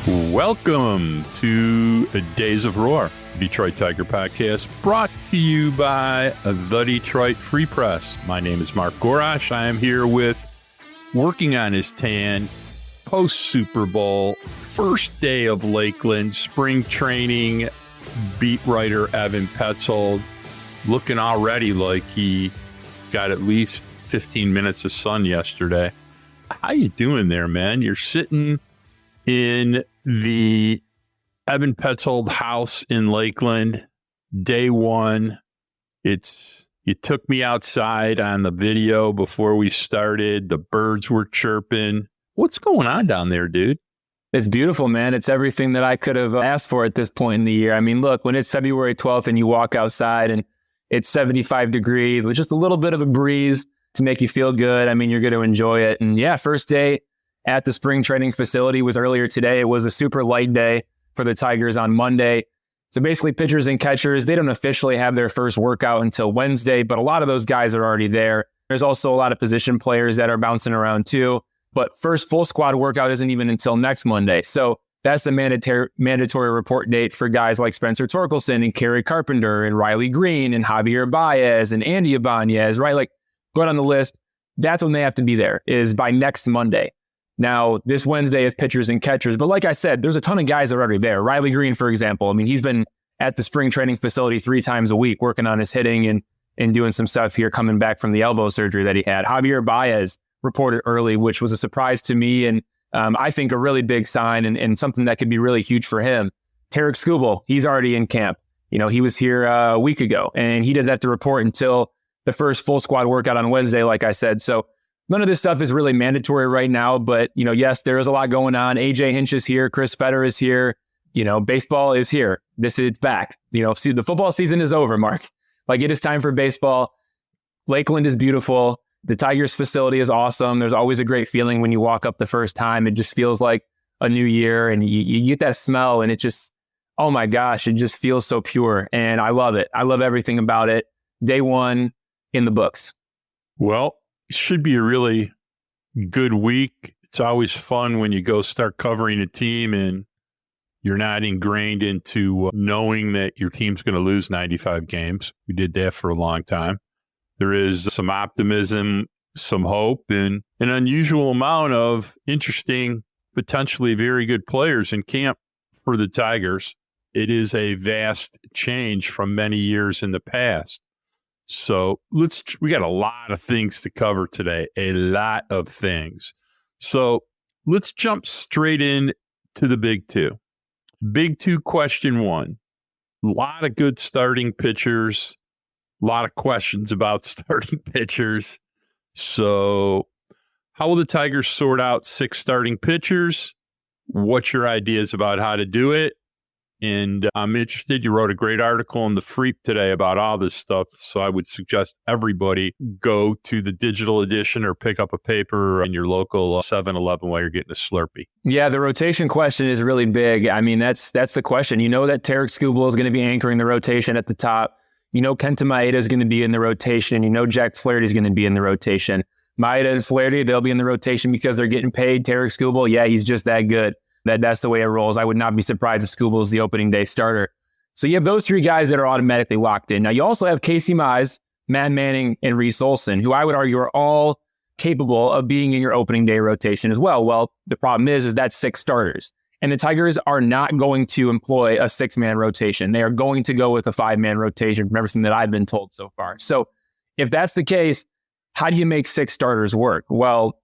Welcome to Days of Roar, Detroit Tiger podcast, brought to you by the Detroit Free Press. My name is Mark Gorash. I am here with, working on his tan, post-Super Bowl, first day of Lakeland, spring training, beat writer Evan Petzold, looking already like he got at least 15 minutes of sun yesterday. How you doing there, man? You're sitting in the Evan Petzold house in Lakeland, day one. You took me outside on the video before we started. The birds were chirping. What's going on down there, dude? It's beautiful, man. It's everything that I could have asked for at this point in the year. I mean, look, when it's February 12th and you walk outside and it's 75 degrees with just a little bit of a breeze to make you feel good, I mean, you're going to enjoy it. And yeah, first day at the spring training facility was earlier today. It was a super light day for the Tigers on Monday. So basically pitchers and catchers, they don't officially have their first workout until Wednesday, but a lot of those guys are already there. There's also a lot of position players that are bouncing around too, but first full squad workout isn't even until next Monday. So that's the mandatory report date for guys like Spencer Torkelson and Kerry Carpenter and Riley Green and Javier Baez and Andy Ibanez, right? Like, go down the list. That's when they have to be there, is by next Monday. Now, this Wednesday is pitchers and catchers, but like I said, there's a ton of guys that are already there. Riley Green, for example, I mean, he's been at the spring training facility 3 times a week working on his hitting and doing some stuff here coming back from the elbow surgery that he had. Javier Baez reported early, which was a surprise to me and I think a really big sign and something that could be really huge for him. Tarek Skubal, he's already in camp. You know, he was here a week ago and he didn't have to report until the first full squad workout on Wednesday, like I said. So none of this stuff is really mandatory right now, but, you know, yes, there is a lot going on. AJ Hinch is here. Chris Fetter is here. You know, baseball is here. It's back. You know, see, the football season is over, Mark. Like, it is time for baseball. Lakeland is beautiful. The Tigers facility is awesome. There's always a great feeling when you walk up the first time. It just feels like a new year and you get that smell and it just, oh my gosh, it just feels so pure. And I love it. I love everything about it. Day one in the books. Well, it should be a really good week. It's always fun when you go start covering a team and you're not ingrained into knowing that your team's going to lose 95 games. We did that for a long time. There is some optimism, some hope, and an unusual amount of interesting, potentially very good players in camp for the Tigers. It is a vast change from many years in the past. So we got a lot of things to cover today, a lot of things. So let's jump straight in to the Big Two. Big Two, question one. A lot of good starting pitchers, a lot of questions about starting pitchers. So how will the Tigers sort out 6 starting pitchers? What's your ideas about how to do it? And I'm interested. You wrote a great article in The Freep today about all this stuff. So I would suggest everybody go to the digital edition or pick up a paper in your local 7-Eleven while you're getting a Slurpee. Yeah, the rotation question is really big. I mean, that's the question. You know that Tarek Skubal is going to be anchoring the rotation at the top. You know Kenta Maeda is going to be in the rotation. You know Jack Flaherty is going to be in the rotation. Maeda and Flaherty, they'll be in the rotation because they're getting paid. Tarek Skubal, yeah, he's just that good. That's the way it rolls. I would not be surprised if Skubal is the opening day starter. So you have those 3 guys that are automatically locked in. Now you also have Casey Mize, Matt Manning, and Reese Olson, who I would argue are all capable of being in your opening day rotation as well. Well, the problem is that's 6 starters. And the Tigers are not going to employ a 6-man rotation. They are going to go with a 5-man rotation from everything that I've been told so far. So if that's the case, how do you make 6 starters work? Well,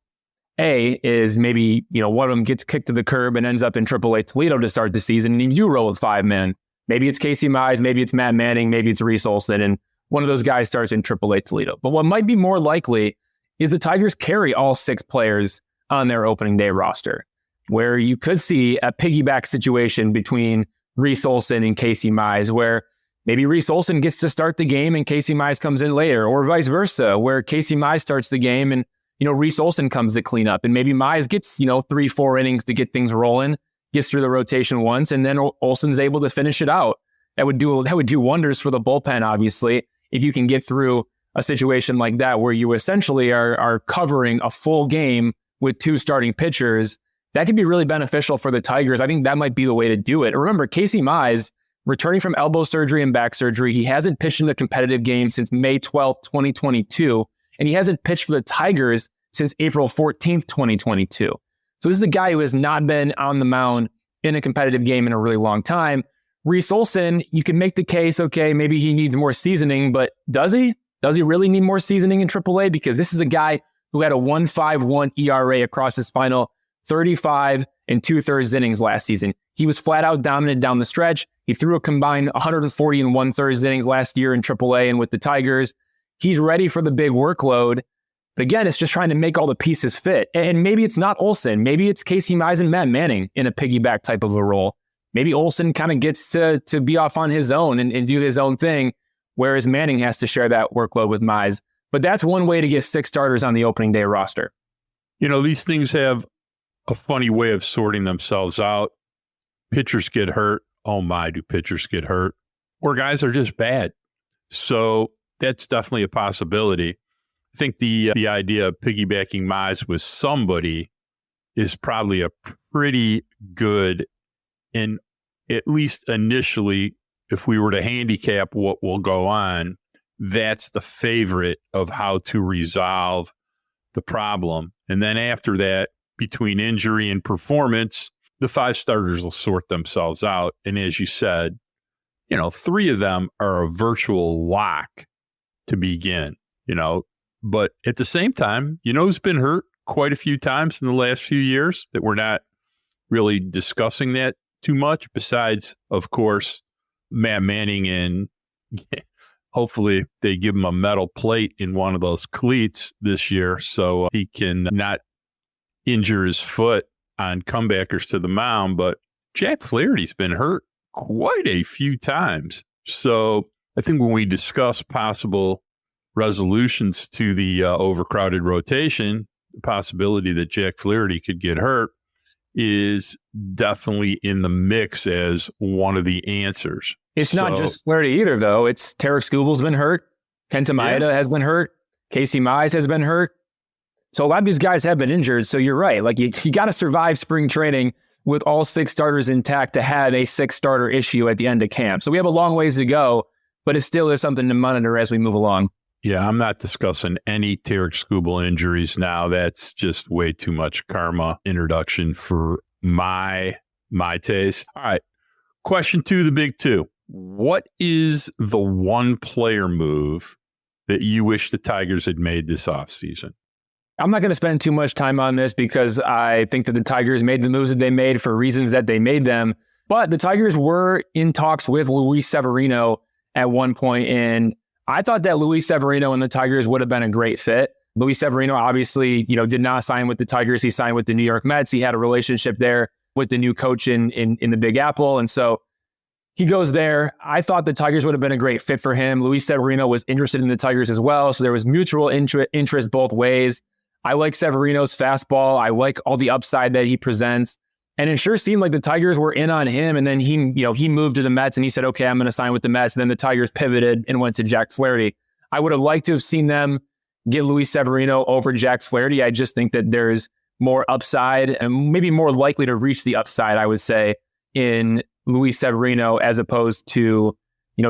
A is maybe, you know, one of them gets kicked to the curb and ends up in AAA Toledo to start the season, and you roll with 5 men. Maybe it's Casey Mize, maybe it's Matt Manning, maybe it's Reese Olson, and one of those guys starts in AAA Toledo. But what might be more likely is the Tigers carry all 6 players on their opening day roster, where you could see a piggyback situation between Reese Olson and Casey Mize, where maybe Reese Olson gets to start the game and Casey Mize comes in later, or vice versa, where Casey Mize starts the game and, you know, Reese Olson comes to clean up, and maybe Mize gets, 3-4 innings to get things rolling, gets through the rotation once, and then Olson's able to finish it out. That would do wonders for the bullpen, obviously, if you can get through a situation like that, where you essentially are covering a full game with 2 starting pitchers. that could be really beneficial for the Tigers. I think that might be the way to do it. Remember, Casey Mize, returning from elbow surgery and back surgery, he hasn't pitched in a competitive game since May 12th, 2022, and he hasn't pitched for the Tigers since April 14th, 2022. So this is a guy who has not been on the mound in a competitive game in a really long time. Reese Olson, you can make the case, okay, maybe he needs more seasoning, but does he? Does he really need more seasoning in AAA? Because this is a guy who had a 1.51 ERA across his final 35 and 2/3 innings last season. He was flat out dominant down the stretch. He threw a combined 140 and 1/3 innings last year in AAA and with the Tigers. He's ready for the big workload. But again, it's just trying to make all the pieces fit. And maybe it's not Olson. Maybe it's Casey Mize and Matt Manning in a piggyback type of a role. Maybe Olson kind of gets to be off on his own and do his own thing, whereas Manning has to share that workload with Mize. But that's one way to get 6 starters on the opening day roster. You know, these things have a funny way of sorting themselves out. Pitchers get hurt. Oh my, do pitchers get hurt? Or guys are just bad. So that's definitely a possibility. I think the idea of piggybacking Mize with somebody is probably a pretty good, and at least initially, if we were to handicap what will go on, that's the favorite of how to resolve the problem. And then after that, between injury and performance, the 5 starters will sort themselves out. And as you said, 3 of them are a virtual lock to begin, But at the same time, who's been hurt quite a few times in the last few years that we're not really discussing that too much, besides, of course, Matt Manning, and hopefully they give him a metal plate in one of those cleats this year so he can not injure his foot on comebackers to the mound. But Jack Flaherty's been hurt quite a few times. So I think when we discuss possible resolutions to the overcrowded rotation, the possibility that Jack Flaherty could get hurt is definitely in the mix as one of the answers. It's not just Flaherty either, though. It's Tarek Skubal's been hurt. Kenta Maeda has been hurt. Casey Mize has been hurt. So a lot of these guys have been injured. So you're right. Like you got to survive spring training with all 6 starters intact to have a 6-starter issue at the end of camp. So we have a long ways to go, but it still is something to monitor as we move along. Yeah, I'm not discussing any Tarek Skubal injuries now. That's just way too much karma introduction for my taste. All right. Question 2, the big 2. What is the one player move that you wish the Tigers had made this offseason? I'm not going to spend too much time on this because I think that the Tigers made the moves that they made for reasons that they made them. But the Tigers were in talks with Luis Severino at one point, and I thought that Luis Severino and the Tigers would have been a great fit. Luis Severino obviously, did not sign with the Tigers. He signed with the New York Mets. He had a relationship there with the new coach in the Big Apple. And so he goes there. I thought the Tigers would have been a great fit for him. Luis Severino was interested in the Tigers as well. So there was mutual interest both ways. I like Severino's fastball. I like all the upside that he presents. And it sure seemed like the Tigers were in on him. And then he moved to the Mets and he said, okay, I'm going to sign with the Mets. And then the Tigers pivoted and went to Jack Flaherty. I would have liked to have seen them get Luis Severino over Jack Flaherty. I just think that there's more upside and maybe more likely to reach the upside, I would say, in Luis Severino as opposed to,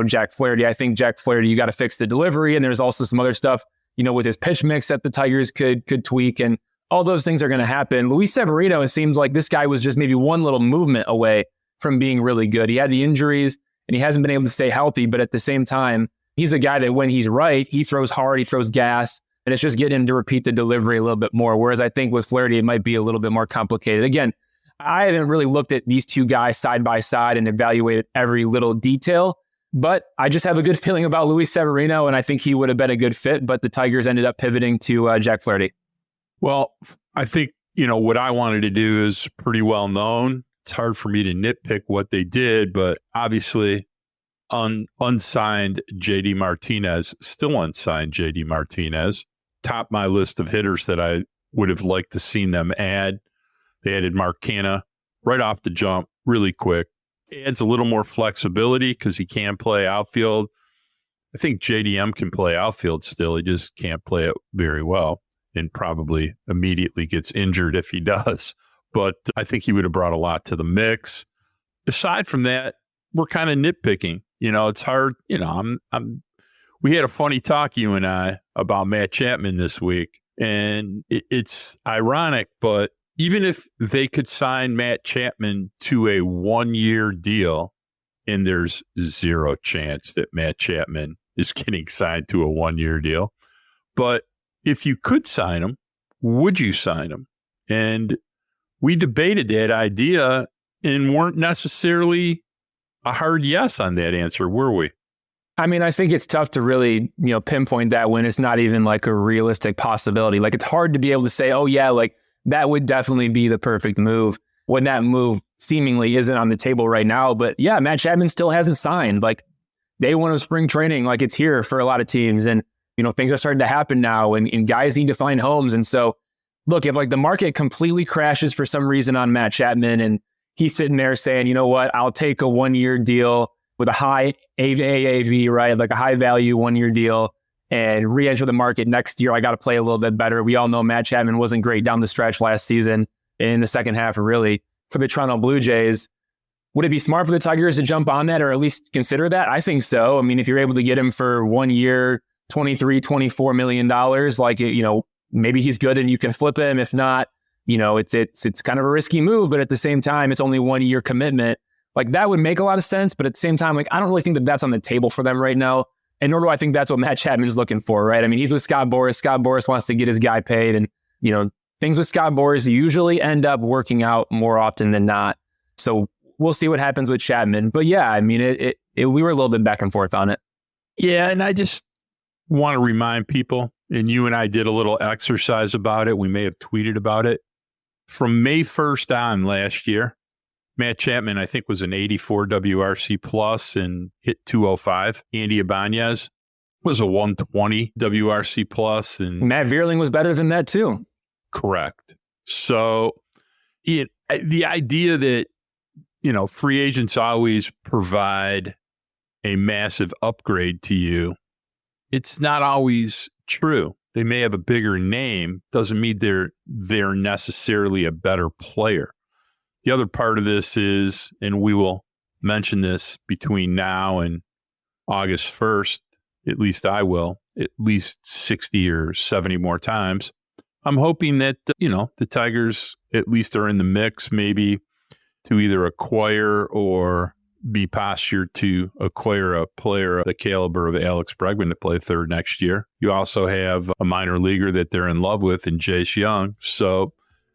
Jack Flaherty. I think Jack Flaherty, you got to fix the delivery. And there's also some other stuff, with his pitch mix that the Tigers could tweak, and all those things are going to happen. Luis Severino, it seems like this guy was just maybe one little movement away from being really good. He had the injuries and he hasn't been able to stay healthy, but at the same time, he's a guy that when he's right, he throws hard, he throws gas, and it's just getting him to repeat the delivery a little bit more. Whereas I think with Flaherty, it might be a little bit more complicated. Again, I haven't really looked at these two guys side by side and evaluated every little detail, but I just have a good feeling about Luis Severino, and I think he would have been a good fit, but the Tigers ended up pivoting to Jack Flaherty. Well, I think, what I wanted to do is pretty well known. It's hard for me to nitpick what they did, but obviously unsigned JD Martinez, still unsigned JD Martinez, topped my list of hitters that I would have liked to seen them add. They added Mark Canha right off the jump, really quick. Adds a little more flexibility because he can play outfield. I think JDM can play outfield still. He just can't play it very well and probably immediately gets injured if he does. but I think he would have brought a lot to the mix. Aside from that, we're kind of nitpicking. It's hard. We had a funny talk, you and I, about Matt Chapman this week, and it's ironic, but even if they could sign Matt Chapman to a 1-year deal, and there's zero chance that Matt Chapman is getting signed to a 1-year deal, but if you could sign him, would you sign him? And we debated that idea and weren't necessarily a hard yes on that answer, were we? I mean, I think it's tough to really, pinpoint that when it's not even like a realistic possibility. Like, it's hard to be able to say, oh yeah, like that would definitely be the perfect move when that move seemingly isn't on the table right now. But yeah, Matt Chapman still hasn't signed. Like, day one of spring training, like it's here for a lot of teams. And, things are starting to happen now and guys need to find homes. And so, look, if like the market completely crashes for some reason on Matt Chapman and he's sitting there saying, you know what, I'll take a 1-year deal with a high AAV, right? Like a high value 1-year deal and re-enter the market next year. I got to play a little bit better. We all know Matt Chapman wasn't great down the stretch last season in the second half, really, for the Toronto Blue Jays. Would it be smart for the Tigers to jump on that or at least consider that? I think so. I mean, if you're able to get him for 1 year, $24 million, like, maybe he's good and you can flip him. If not, it's kind of a risky move, but at the same time, it's only 1 year commitment. Like, that would make a lot of sense. But at the same time, like, I don't really think that that's on the table for them right now. And nor do I think that's what Matt Chapman is looking for, right? I mean, he's with Scott Boras. Scott Boras wants to get his guy paid. And, things with Scott Boras usually end up working out more often than not. So we'll see what happens with Chapman. But yeah, I mean, we were a little bit back and forth on it. Yeah, and I just want to remind people, and you and I did a little exercise about it. We may have tweeted about it. From May 1st on last year, Matt Chapman, I think, was an 84 WRC plus and hit 205. Andy Ibanez was a 120 WRC plus. And Matt Vierling was better than that too. Correct. So the idea that, free agents always provide a massive upgrade to you, it's not always true. They may have a bigger name, doesn't mean they're necessarily a better player. The other part of this is, and we will mention this between now and August 1st, at least I will, at least 60 or 70 more times. I'm hoping that, the Tigers at least are in the mix, maybe to either acquire or be postured to acquire a player of the caliber of Alex Bregman to play third next year. You also have a minor leaguer that they're in love with in Jace Young. So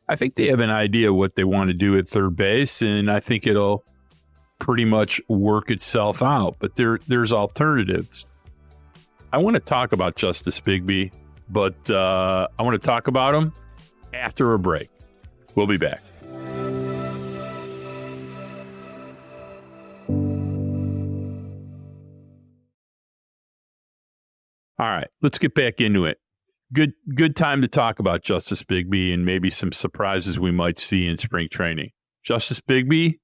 I think they have an idea what they want to do at third base, and I think it'll pretty much work itself out. But there's alternatives. I want to talk about Justice Bigbie, but I want to talk about him after a break. We'll be back. All right, let's get back into it. Good time to talk about Justice Bigbie and maybe some surprises we might see in spring training. Justice Bigbie,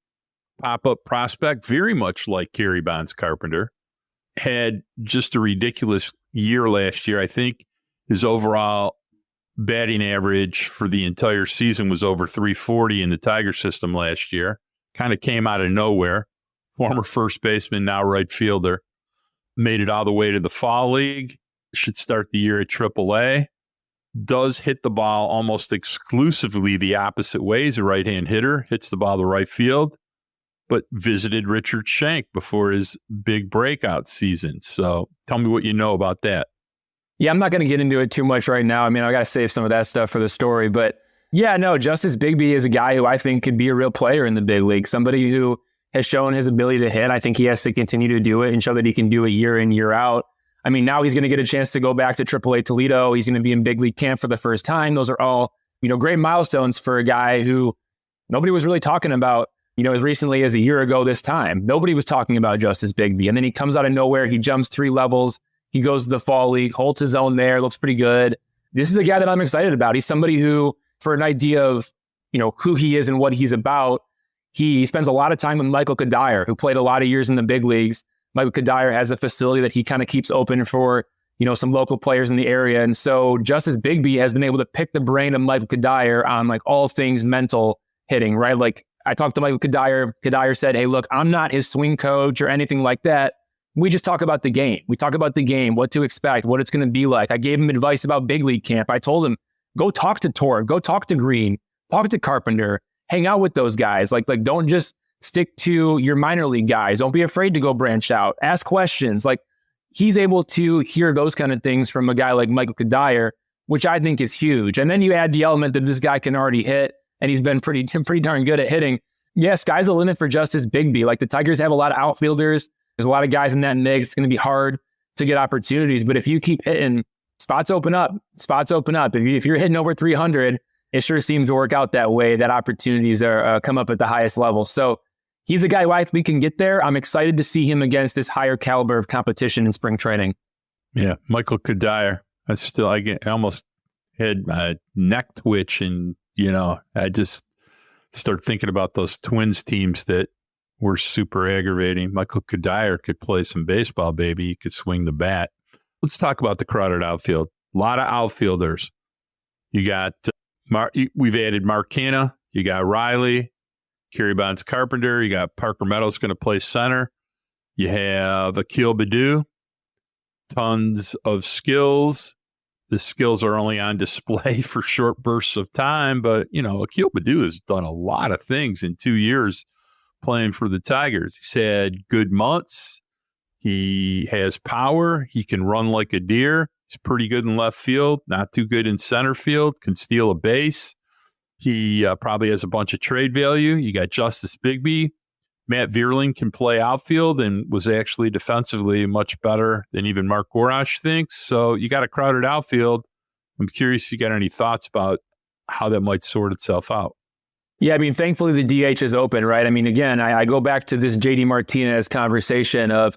pop-up prospect, very much like Kerry Bonds Carpenter, had just a ridiculous year last year. I think his overall batting average for the entire season was over 340 in the Tiger system last year. Kind of came out of nowhere. Former first baseman, now right fielder. Made it all the way to the Fall League. Should start the year at AAA. Does hit the ball almost exclusively the opposite way. He's a right-hand hitter. Hits the ball to right field. But visited Richard Shank before his big breakout season. So tell me what you know about that. Yeah, I'm not going to get into it too much right now. I mean, I got to save some of that stuff for the story. But yeah, no, Justice Bigbie is a guy who I think could be a real player in the big league. Somebody who has shown his ability to hit. I think he has to continue to do it and show that he can do it year in, year out. I mean, now he's going to get a chance to go back to AAA Toledo. He's going to be in big league camp for the first time. Those are all, great milestones for a guy who nobody was really talking about, as recently as a year ago this time. Nobody was talking about Justice Bigbie. And then he comes out of nowhere. He jumps 3 levels. He goes to the Fall League, holds his own there, looks pretty good. This is a guy that I'm excited about. He's somebody who, for an idea of, who he is and what he's about, he spends a lot of time with Michael Kadire, who played a lot of years in the big leagues. Michael Kadire has a facility that he kind of keeps open for, some local players in the area. And so Justice Bigbie has been able to pick the brain of Michael Kadire on like all things mental hitting, right? Like I talked to Michael Kadire. Kadire said, hey, look, I'm not his swing coach or anything like that. We just talk about the game. We talk about the game, what to expect, what it's going to be like. I gave him advice about big league camp. I told him, go talk to Torg, go talk to Green, talk to Carpenter, hang out with those guys. Like don't just stick to your minor league guys. Don't be afraid to go branch out. Ask questions. Like he's able to hear those kind of things from a guy like Michael Kadire, which I think is huge. And then you add the element that this guy can already hit, and he's been pretty darn good at hitting. Yeah, sky's the limit for Justice Bigbie. Like the Tigers have a lot of outfielders. There's a lot of guys in that mix. It's going to be hard to get opportunities. But if you keep hitting, spots open up. If you're hitting over 300, it sure seems to work out that way, that opportunities are come up at the highest level. So he's a guy who I think can get there. I'm excited to see him against this higher caliber of competition in spring training. Yeah, Michael Kadire. I almost had a neck twitch, and I just start thinking about those Twins teams that were super aggravating. Michael Kadire could play some baseball, baby. He could swing the bat. Let's talk about the crowded outfield. A lot of outfielders. You got we've added Mark Canha. You got Riley, Kerry Bonds Carpenter. You got Parker Meadows going to play center. You have Akil Baddoo. Tons of skills. The skills are only on display for short bursts of time, but Akil Baddoo has done a lot of things in 2 years playing for the Tigers. He's had good months. He has power. He can run like a deer. He's pretty good in left field, not too good in center field, can steal a base. He probably has a bunch of trade value. You got Justice Bigbie. Matt Vierling can play outfield and was actually defensively much better than even Mark Gorash thinks. So you got a crowded outfield. I'm curious if you got any thoughts about how that might sort itself out. Yeah, I mean, thankfully the DH is open, right? I mean, again, I go back to this JD Martinez conversation of,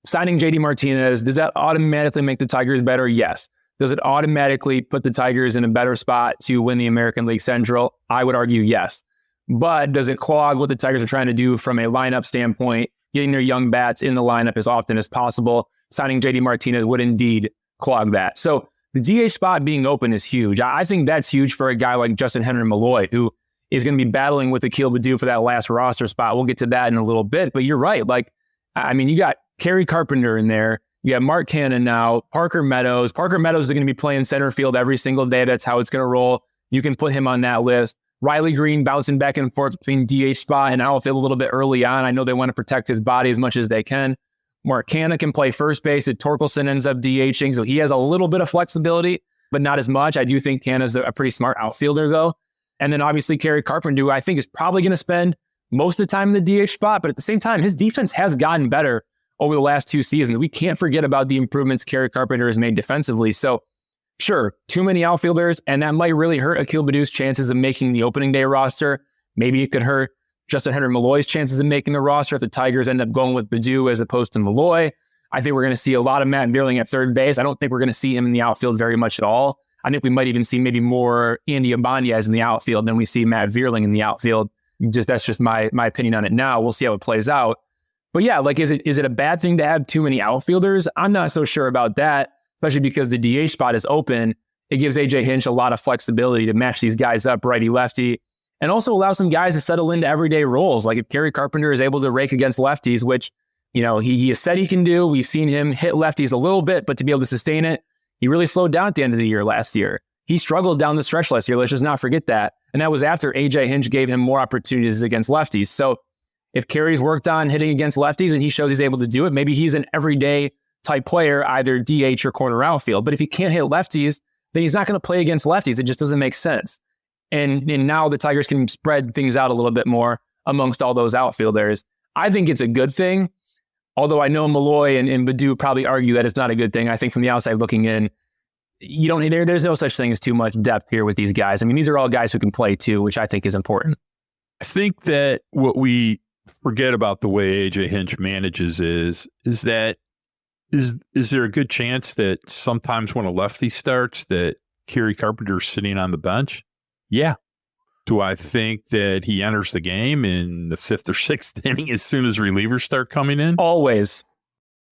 signing JD Martinez. Does that automatically make the Tigers better? Yes. Does it automatically put the Tigers in a better spot to win the American League Central? I would argue yes. But does it clog what the Tigers are trying to do from a lineup standpoint, getting their young bats in the lineup as often as possible? Signing JD Martinez would indeed clog that. So the DH spot being open is huge. I think that's huge for a guy like Justin Henry Malloy, who is going to be battling with Akil Baddoo for that last roster spot. We'll get to that in a little bit. But you're right. Like, I mean, you got Kerry Carpenter in there. You got Mark Canha now, Parker Meadows. Parker Meadows is going to be playing center field every single day. That's how it's going to roll. You can put him on that list. Riley Green bouncing back and forth between DH spot and outfield a little bit early on. I know they want to protect his body as much as they can. Mark Canha can play first base if Torkelson ends up DHing, so he has a little bit of flexibility, but not as much. I do think Canha's a pretty smart outfielder, though. And then obviously Kerry Carpenter, who I think is probably going to spend most of the time in the DH spot, but at the same time, his defense has gotten better over the last 2 seasons. We can't forget about the improvements Kerry Carpenter has made defensively. So sure, too many outfielders, and that might really hurt Akil Baddoo's chances of making the opening day roster. Maybe it could hurt Justin Henry Malloy's chances of making the roster if the Tigers end up going with Baddoo as opposed to Malloy. I think we're going to see a lot of Matt Vierling at third base. I don't think we're going to see him in the outfield very much at all. I think we might even see maybe more Andy Ibanez in the outfield than we see Matt Vierling in the outfield. That's just my opinion on it now. We'll see how it plays out. But yeah, like, is it a bad thing to have too many outfielders? I'm not so sure about that, especially because the DH spot is open. It gives AJ Hinch a lot of flexibility to match these guys up righty-lefty, and also allow some guys to settle into everyday roles. Like if Kerry Carpenter is able to rake against lefties, which, he has said he can do. We've seen him hit lefties a little bit, but to be able to sustain it, he really slowed down at the end of the year last year. He struggled down the stretch last year. Let's just not forget that. And that was after AJ Hinch gave him more opportunities against lefties. So if Kerry's worked on hitting against lefties and he shows he's able to do it, maybe he's an everyday type player, either DH or corner outfield. But if he can't hit lefties, then he's not going to play against lefties. It just doesn't make sense. And now the Tigers can spread things out a little bit more amongst all those outfielders. I think it's a good thing, although I know Malloy and Baddoo probably argue that it's not a good thing. I think from the outside looking in, there's no such thing as too much depth here with these guys. I mean, these are all guys who can play too, which I think is important. I think that what we forget about the way AJ Hinch manages is that is there a good chance that sometimes when a lefty starts that Kerry Carpenter's sitting on the bench? Yeah. Do I think that he enters the game in the 5th or 6th inning as soon as relievers start coming in? Always.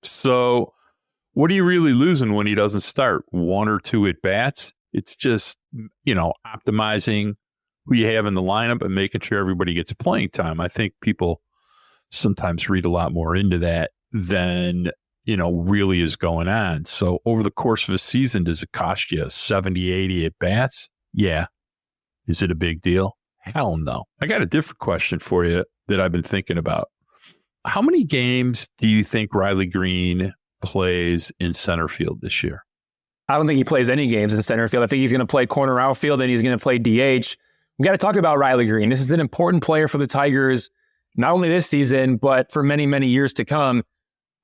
So what are you really losing when he doesn't start? 1 or 2 at bats? It's just, optimizing who you have in the lineup and making sure everybody gets playing time. I think people sometimes read a lot more into that than, really is going on. So over the course of a season, does it cost you 70, 80 at bats? Yeah. Is it a big deal? Hell no. I got a different question for you that I've been thinking about. How many games do you think Riley Green plays in center field this year? I don't think he plays any games in center field. I think he's going to play corner outfield and he's going to play DH. We got to talk about Riley Green. This is an important player for the Tigers, not only this season, but for many, many years to come.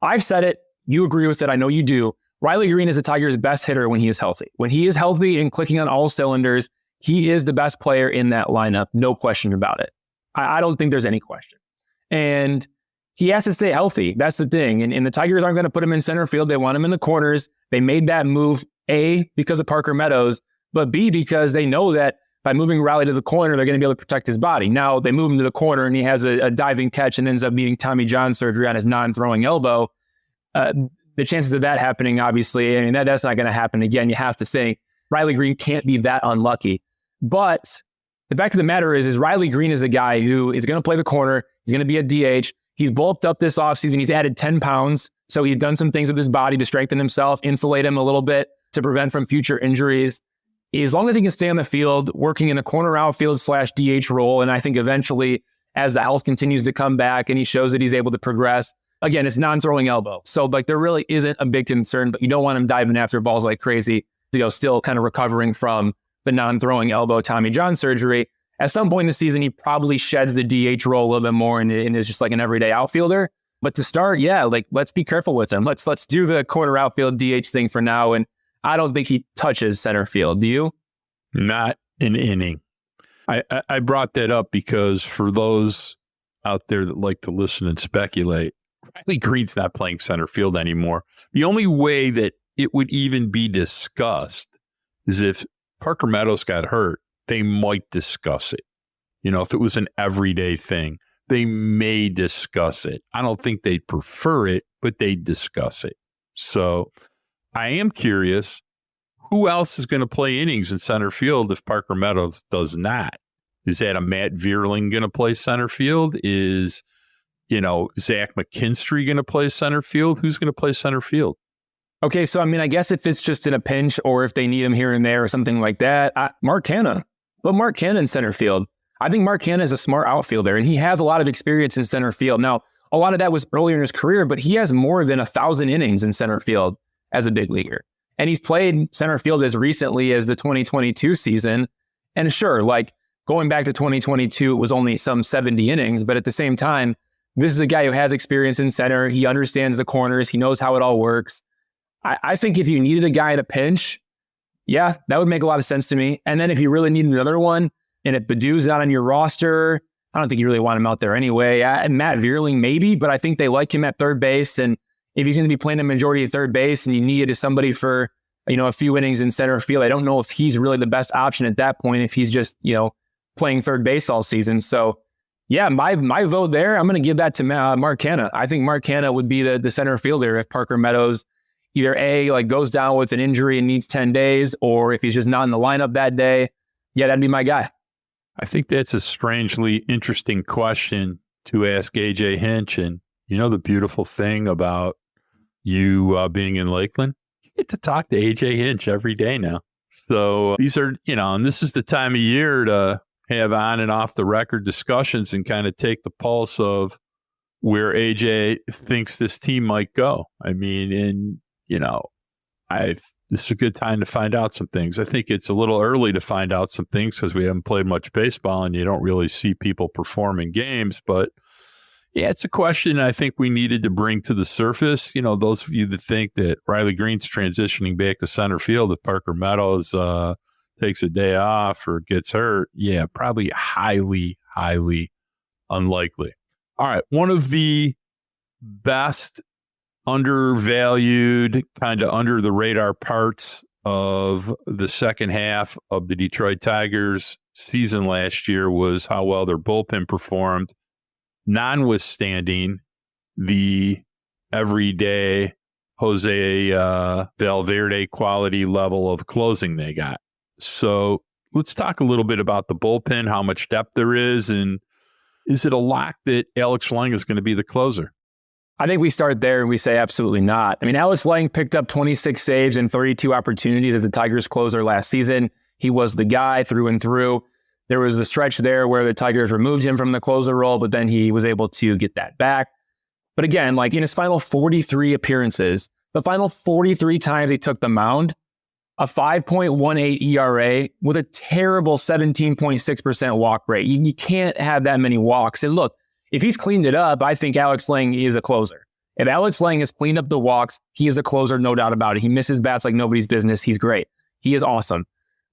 I've said it. You agree with it. I know you do. Riley Green is the Tigers' best hitter when he is healthy. When he is healthy and clicking on all cylinders, he is the best player in that lineup. No question about it. I don't think there's any question. And he has to stay healthy. That's the thing. And the Tigers aren't going to put him in center field. They want him in the corners. They made that move, A, because of Parker Meadows, but B, because they know that by moving Riley to the corner, they're going to be able to protect his body. Now, they move him to the corner and he has a diving catch and ends up needing Tommy John surgery on his non-throwing elbow. The chances of that happening, obviously, that's not going to happen again. You have to say Riley Green can't be that unlucky. But the fact of the matter is Riley Green is a guy who is going to play the corner. He's going to be a DH. He's bulked up this offseason. He's added 10 pounds. So he's done some things with his body to strengthen himself, insulate him a little bit to prevent from future injuries. As long as he can stay on the field, working in a corner outfield / DH role, and I think eventually as the health continues to come back and he shows that he's able to progress, again, it's non-throwing elbow. So there really isn't a big concern, but you don't want him diving after balls like crazy, still kind of recovering from the non-throwing elbow Tommy John surgery. At some point in the season, he probably sheds the DH role a little bit more and is just like an everyday outfielder. But to start, let's be careful with him. Let's do the corner outfield DH thing for now. And I don't think he touches center field. Do you? Not an inning. I brought that up because for those out there that like to listen and speculate, Riley Green's not playing center field anymore. The only way that it would even be discussed is if Parker Meadows got hurt, they might discuss it. If it was an everyday thing, they may discuss it. I don't think they'd prefer it, but they'd discuss it. So I am curious, who else is going to play innings in center field if Parker Meadows does not? Is that a Matt Vierling going to play center field? Is, Zach McKinstry going to play center field? Who's going to play center field? Okay, so I guess if it's just in a pinch or if they need him here and there or something like that, Mark Canha. But Mark Canha in center field. I think Mark Canha is a smart outfielder, and he has a lot of experience in center field. Now, a lot of that was earlier in his career, but he has more than 1,000 innings in center field as a big leaguer. And he's played center field as recently as the 2022 season. And sure, going back to 2022, it was only some 70 innings, but at the same time, this is a guy who has experience in center. He understands the corners. He knows how it all works. I think if you needed a guy in a pinch, that would make a lot of sense to me. And then if you really needed another one, and if Badu's not on your roster, I don't think you really want him out there anyway. Matt Vierling, maybe, but I think they like him at third base. And if he's going to be playing a majority of third base and you needed somebody for, a few innings in center field, I don't know if he's really the best option at that point if he's just, playing third base all season. So, my vote there, I'm going to give that to Mark Canha. I think Mark Canha would be the center fielder if Parker Meadows either A, goes down with an injury and needs 10 days, or if he's just not in the lineup that day, that'd be my guy. I think that's a strangely interesting question to ask AJ Hinch. And the beautiful thing about you being in Lakeland, you get to talk to AJ Hinch every day now. So these are, and this is the time of year to have on and off the record discussions and kind of take the pulse of where AJ thinks this team might go. This is a good time to find out some things. I think it's a little early to find out some things because we haven't played much baseball and you don't really see people perform in games. But it's a question I think we needed to bring to the surface. Those of you that think that Riley Green's transitioning back to center field if Parker Meadows takes a day off or gets hurt, probably highly, highly unlikely. All right, one of the best undervalued, kind of under the radar parts of the second half of the Detroit Tigers season last year was how well their bullpen performed, notwithstanding the everyday Jose Valverde quality level of closing they got. So let's talk a little bit about the bullpen, how much depth there is, and is it a lock that Alex Lang is going to be the closer? I think we start there and we say absolutely not. I mean, Alex Lang picked up 26 saves and 32 opportunities as the Tigers closer last season. He was the guy through and through. There was a stretch there where the Tigers removed him from the closer role, but then he was able to get that back. But again, like in his final 43 appearances, the final 43 times he took the mound, a 5.18 ERA with a terrible 17.6% walk rate. You can't have that many walks. And look, if he's cleaned it up, I think Alex Lang is a closer. If Alex Lang has cleaned up the walks, he is a closer, no doubt about it. He misses bats like nobody's business. He's great. He is awesome.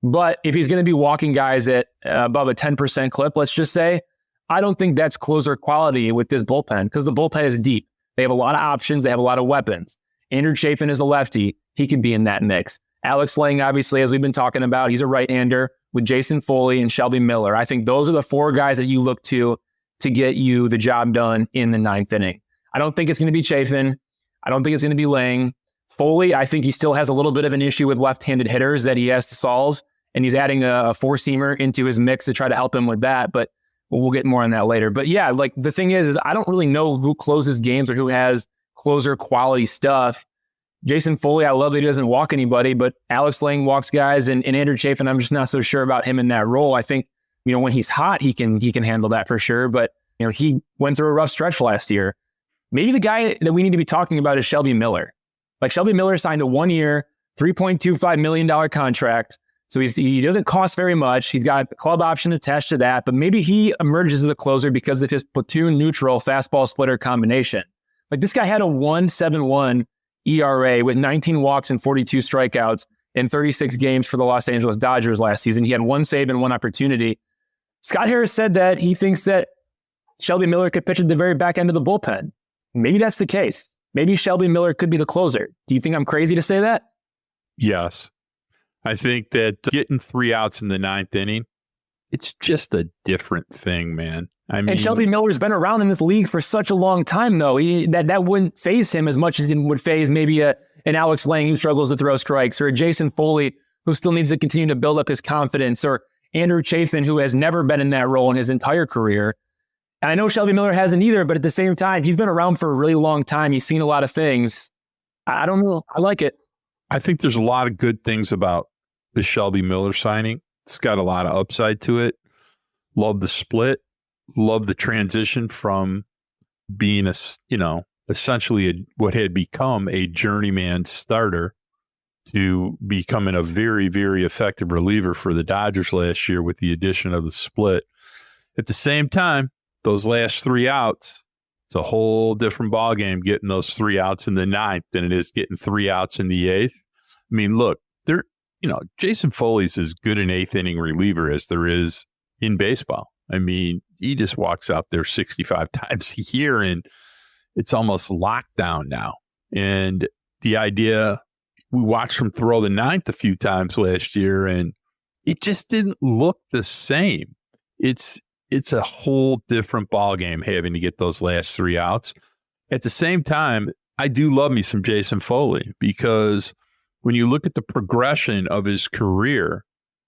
But if he's going to be walking guys at above a 10% clip, let's just say, I don't think that's closer quality with this bullpen because the bullpen is deep. They have a lot of options. They have a lot of weapons. Andrew Chafin is a lefty. He can be in that mix. Alex Lang, obviously, as we've been talking about, he's a right-hander with Jason Foley and Shelby Miller. I think those are the four guys that you look to get you the job done in the ninth inning. I don't think it's going to be Chafin. I don't think it's going to be Lang. Foley, I think he still has a little bit of an issue with left-handed hitters that he has to solve, and he's adding a four-seamer into his mix to try to help him with that, but we'll get more on that later. But yeah, like the thing is I don't really know who closes games or who has closer quality stuff. Jason Foley, I love that he doesn't walk anybody, but Alex Lang walks guys, and Andrew Chafin, I'm just not so sure about him in that role. I think, when he's hot, he can handle that for sure. But, he went through a rough stretch last year. Maybe the guy that we need to be talking about is Shelby Miller. Like Shelby Miller signed a 1-year, $3.25 million contract. So he doesn't cost very much. He's got a club option attached to that, but maybe he emerges as a closer because of his platoon neutral fastball splitter combination. Like this guy had a 1.71 ERA with 19 walks and 42 strikeouts in 36 games for the Los Angeles Dodgers last season. He had one save and one opportunity. Scott Harris said that he thinks that Shelby Miller could pitch at the very back end of the bullpen. Maybe that's the case. Maybe Shelby Miller could be the closer. Do you think I'm crazy to say that? Yes. I think that getting 3 outs in the ninth inning, it's just a different thing, man. I mean, and Shelby Miller's been around in this league for such a long time, though. That wouldn't faze him as much as it would faze maybe an Alex Lang who struggles to throw strikes, or a Jason Foley who still needs to continue to build up his confidence, or Andrew Chafin who has never been in that role in his entire career. And I know Shelby Miller hasn't either, but at the same time, he's been around for a really long time. He's seen a lot of things. I don't know. I like it. I think there's a lot of good things about the Shelby Miller signing. It's got a lot of upside to it. Love the split. Love the transition from being essentially what had become a journeyman starter to becoming a very, very effective reliever for the Dodgers last year with the addition of the split. At the same time, those last 3 outs, it's a whole different ballgame getting those 3 outs in the ninth than it is getting 3 outs in the eighth. I mean, look, Jason Foley's as good an eighth inning reliever as there is in baseball. I mean, he just walks out there 65 times a year, and it's almost lockdown now. And the idea, we watched him throw the ninth a few times last year, and it just didn't look the same. It's a whole different ballgame having to get those last 3 outs. At the same time, I do love me some Jason Foley, because when you look at the progression of his career,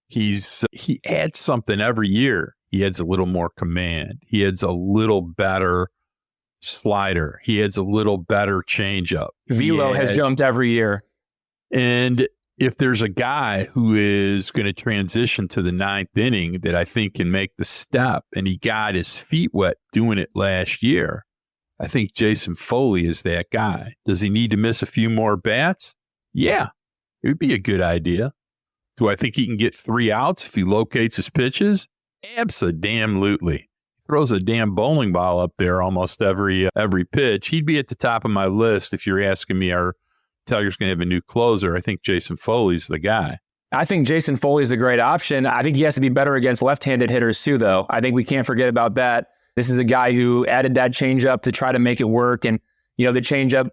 he adds something every year. He adds a little more command. He adds a little better slider. He adds a little better changeup. Velo has jumped every year. And if there's a guy who is going to transition to the ninth inning that I think can make the step, and he got his feet wet doing it last year, I think Jason Foley is that guy. Does he need to miss a few more bats? Yeah, it would be a good idea. Do I think he can get 3 outs if he locates his pitches? Abso-damn-lutely. He throws a damn bowling ball up there almost every pitch. He'd be at the top of my list if you're asking me, are Tigers going to have a new closer? I think Jason Foley's the guy. I think Jason Foley's a great option. I think he has to be better against left-handed hitters too, though. I think we can't forget about that. This is a guy who added that changeup to try to make it work. And, the changeup,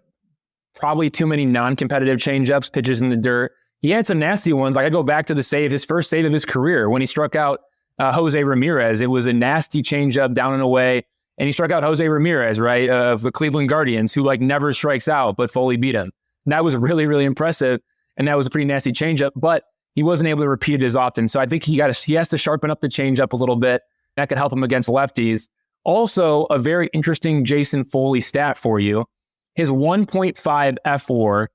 probably too many non-competitive changeups, pitches in the dirt. He had some nasty ones. Like I go back to his first save of his career when he struck out Jose Ramirez. It was a nasty changeup down and away. And he struck out Jose Ramirez, right, of the Cleveland Guardians, who never strikes out, but Foley beat him. And that was really, really impressive. And that was a pretty nasty changeup. But he wasn't able to repeat it as often. So I think he has to sharpen up the changeup a little bit. That could help him against lefties. Also, a very interesting Jason Foley stat for you. His 1.5 F4,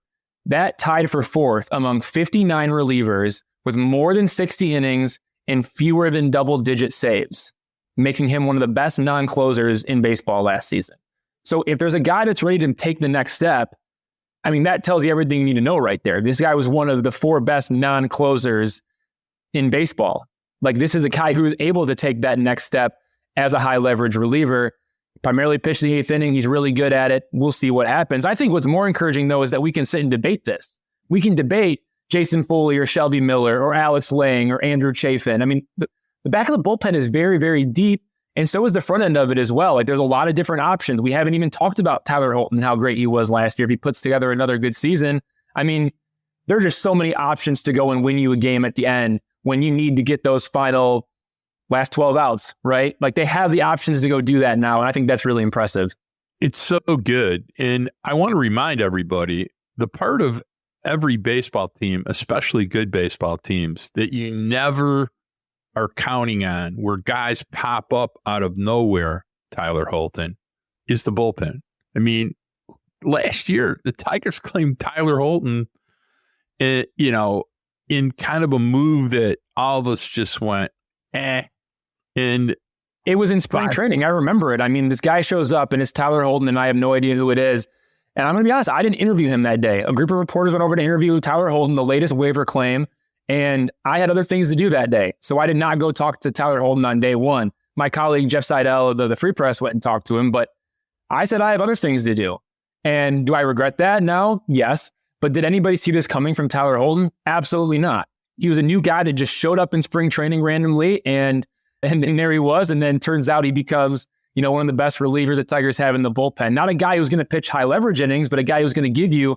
that tied for fourth among 59 relievers with more than 60 innings and fewer than double-digit saves, making him one of the best non-closers in baseball last season. So if there's a guy that's ready to take the next step, I mean, that tells you everything you need to know right there. This guy was one of the 4 best non-closers in baseball. Like, this is a guy who is able to take that next step as a high-leverage reliever. Primarily pitched the 8th inning. He's really good at it. We'll see what happens. I think what's more encouraging, though, is that we can sit and debate this. We can debate Jason Foley or Shelby Miller or Alex Lang or Andrew Chafin. I mean, the back of the bullpen is very, very deep, and so is the front end of it as well. Like, there's a lot of different options. We haven't even talked about Tyler Holton and how great he was last year. If he puts together another good season, I mean, there are just so many options to go and win you a game at the end when you need to get those final last 12 outs, right? Like, they have the options to go do that now, and I think that's really impressive. It's so good. And I want to remind everybody, the part of every baseball team, especially good baseball teams, that you never are counting on, where guys pop up out of nowhere, Tyler Holton, is the bullpen. I mean, last year, the Tigers claimed Tyler Holton, in kind of a move that all of us just went, eh. And it was in spring training. I remember it. I mean, this guy shows up and it's Tyler Holton and I have no idea who it is. And I'm going to be honest, I didn't interview him that day. A group of reporters went over to interview Tyler Holton, the latest waiver claim, and I had other things to do that day. So I did not go talk to Tyler Holton on day one. My colleague, Jeff Seidel, the Free Press, went and talked to him, but I said I have other things to do. And do I regret that? No. Yes. But did anybody see this coming from Tyler Holton? Absolutely not. He was a new guy that just showed up in spring training randomly, and there he was. And then turns out he becomes, one of the best relievers that Tigers have in the bullpen. Not a guy who's going to pitch high leverage innings, but a guy who's going to give you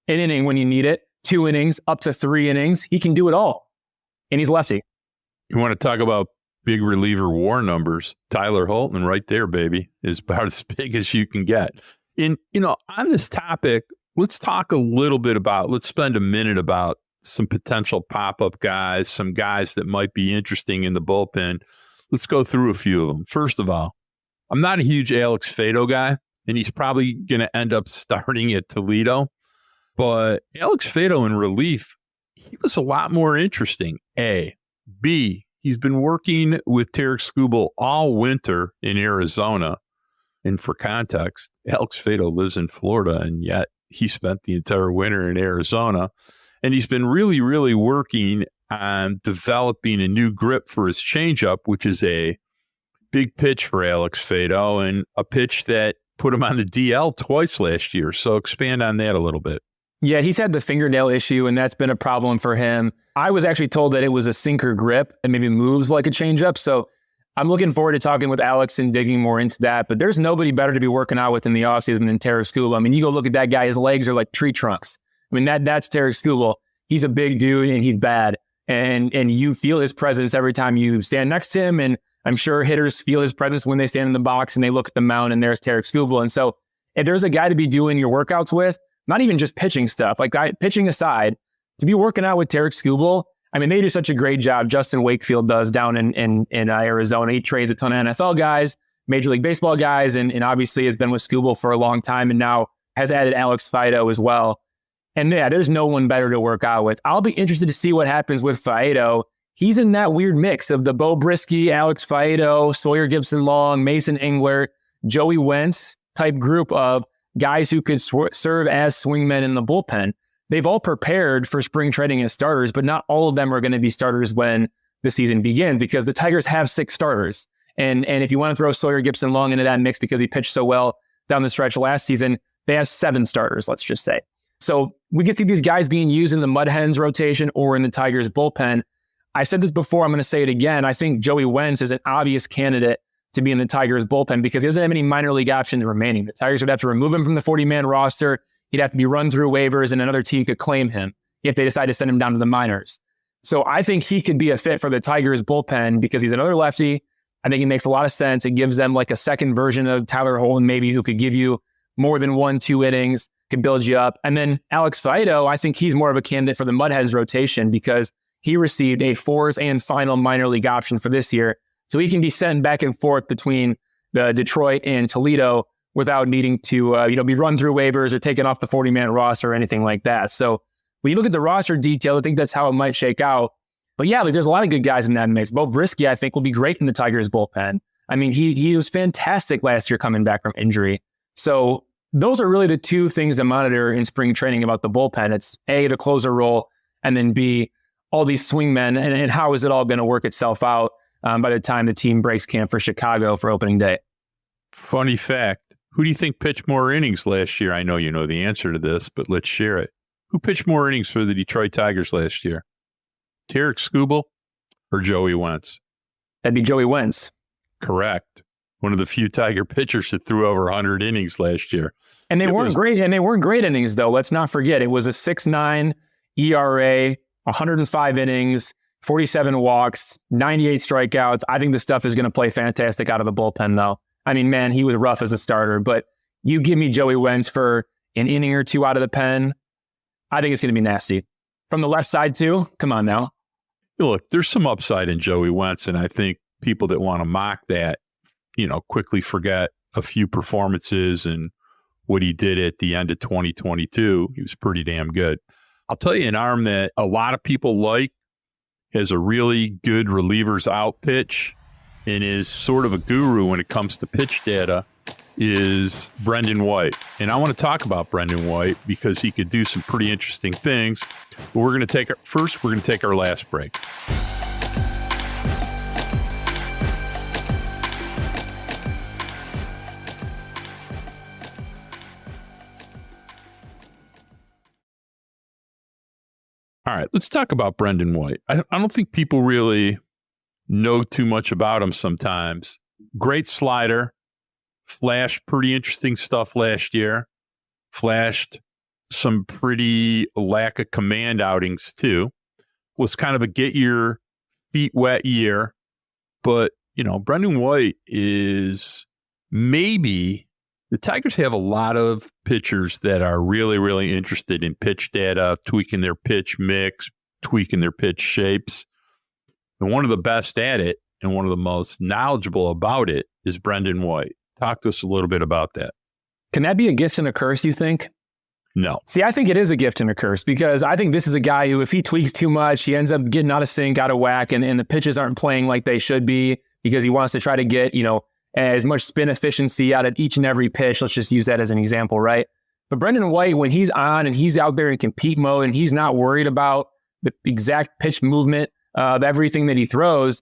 an inning when you need it, 2 innings, up to 3 innings. He can do it all. And he's lefty. You want to talk about big reliever WAR numbers? Tyler Holton right there, baby, is about as big as you can get. And, on this topic, let's talk a little bit let's spend a minute about some potential pop-up guys, some guys that might be interesting in the bullpen. Let's go through a few of them. First of all, I'm not a huge Alex Faedo guy, and he's probably going to end up starting at Toledo. But Alex Faedo in relief, he was a lot more interesting, A. B, he's been working with Tarek Skubal all winter in Arizona. And for context, Alex Faedo lives in Florida, and yet he spent the entire winter in Arizona. And he's been really, really working on developing a new grip for his changeup, which is a big pitch for Alex Faedo and a pitch that put him on the DL twice last year. So expand on that a little bit. Yeah, he's had the fingernail issue, and that's been a problem for him. I was actually told that it was a sinker grip and maybe moves like a changeup. So I'm looking forward to talking with Alex and digging more into that. But there's nobody better to be working out with in the offseason than Tarek Skubal. I mean, you go look at that guy, his legs are like tree trunks. I mean, that's Tarek Skubal. He's a big dude and he's bad. And you feel his presence every time you stand next to him. And I'm sure hitters feel his presence when they stand in the box and they look at the mound and there's Tarek Skubal. And so if there's a guy to be doing your workouts with, not even just pitching stuff, like pitching aside, to be working out with Tarek Skubal, I mean, they do such a great job. Justin Wakefield does down in Arizona. He trades a ton of NFL guys, Major League Baseball guys, and obviously has been with Skubal for a long time and now has added Alex Faedo as well. And yeah, there's no one better to work out with. I'll be interested to see what happens with Faedo. He's in that weird mix of the Bo Brisky, Alex Faedo, Sawyer Gibson-Long, Mason Engler, Joey Wentz type group of guys who could serve as swingmen in the bullpen. They've all prepared for spring training as starters, but not all of them are going to be starters when the season begins because the Tigers have 6 starters. And if you want to throw Sawyer Gibson-Long into that mix because he pitched so well down the stretch last season, they have 7 starters, let's just say. So we get to see these guys being used in the Mud Hens rotation or in the Tigers bullpen. I said this before, I'm going to say it again. I think Joey Wentz is an obvious candidate to be in the Tigers bullpen because he doesn't have any minor league options remaining. The Tigers would have to remove him from the 40-man roster. He'd have to be run through waivers and another team could claim him if they decide to send him down to the minors. So I think he could be a fit for the Tigers bullpen because he's another lefty. I think he makes a lot of sense. It gives them like a second version of Tyler Holton maybe who could give you more than 1-2 innings, could build you up. And then Alex Faedo, I think he's more of a candidate for the Mud Hens rotation because he received a fourth and final minor league option for this year. So he can be sent back and forth between the Detroit and Toledo without needing to be run through waivers or taken off the 40-man roster or anything like that. So when you look at the roster detail, I think that's how it might shake out. But yeah, there's a lot of good guys in that mix. Bo Brisky, I think, will be great in the Tigers bullpen. I mean, he was fantastic last year coming back from injury. So those are really the two things to monitor in spring training about the bullpen. It's A, the closer role, and then B, all these swingmen, and how is it all going to work itself out by the time the team breaks camp for Chicago for opening day. Funny fact, who do you think pitched more innings last year? I know you know the answer to this, but let's share it. Who pitched more innings for the Detroit Tigers last year? Tarek Skubal or Joey Wentz? That'd be Joey Wentz. Correct. One of the few Tiger pitchers that threw over 100 innings last year. And they weren't great innings, though. Let's not forget. It was a 6.9 ERA, 105 innings, 47 walks, 98 strikeouts. I think this stuff is going to play fantastic out of the bullpen, though. I mean, man, he was rough as a starter, but you give me Joey Wentz for an inning or two out of the pen, I think it's going to be nasty. From the left side, too? Come on now. Look, there's some upside in Joey Wentz, and I think people that want to mock that, quickly forget a few performances and what he did at the end of 2022. He was pretty damn good. I'll tell you an arm that a lot of people like, has a really good relievers out pitch, and is sort of a guru when it comes to pitch data, is Brendan White. And I want to talk about Brendan White because he could do some pretty interesting things. But we're going to take our last break. All right, let's talk about Brendan White. I don't think people really know too much about him sometimes. Great slider, flashed pretty interesting stuff last year, flashed some pretty lack of command outings too. Was kind of a get your feet wet year. But, Brendan White is maybe... The Tigers have a lot of pitchers that are really, really interested in pitch data, tweaking their pitch mix, tweaking their pitch shapes. And one of the best at it and one of the most knowledgeable about it is Brendan White. Talk to us a little bit about that. Can that be a gift and a curse, you think? No. See, I think it is a gift and a curse because I think this is a guy who, if he tweaks too much, he ends up getting out of sync, out of whack, and the pitches aren't playing like they should be because he wants to try to get, as much spin efficiency out of each and every pitch. Let's just use that as an example, right? But Brendan White, when he's on and he's out there in compete mode and he's not worried about the exact pitch movement of everything that he throws,